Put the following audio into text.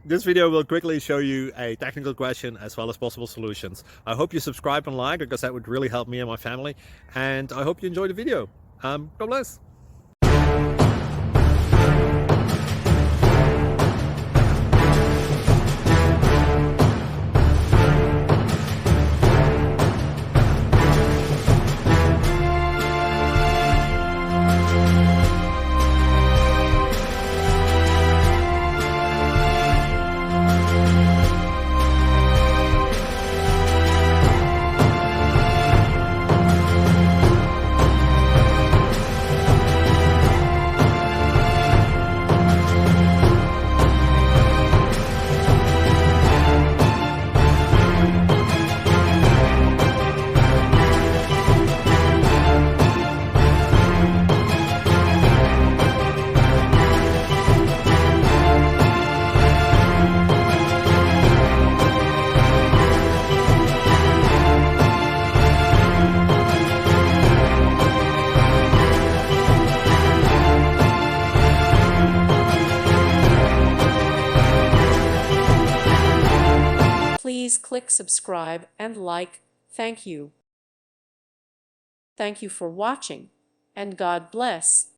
This video will quickly show you a technical question as well as possible solutions. I hope you subscribe and like because that would really help me and my family. And I hope you enjoy the video. God bless. Please click subscribe and like. Thank you. Thank you for watching, and God bless.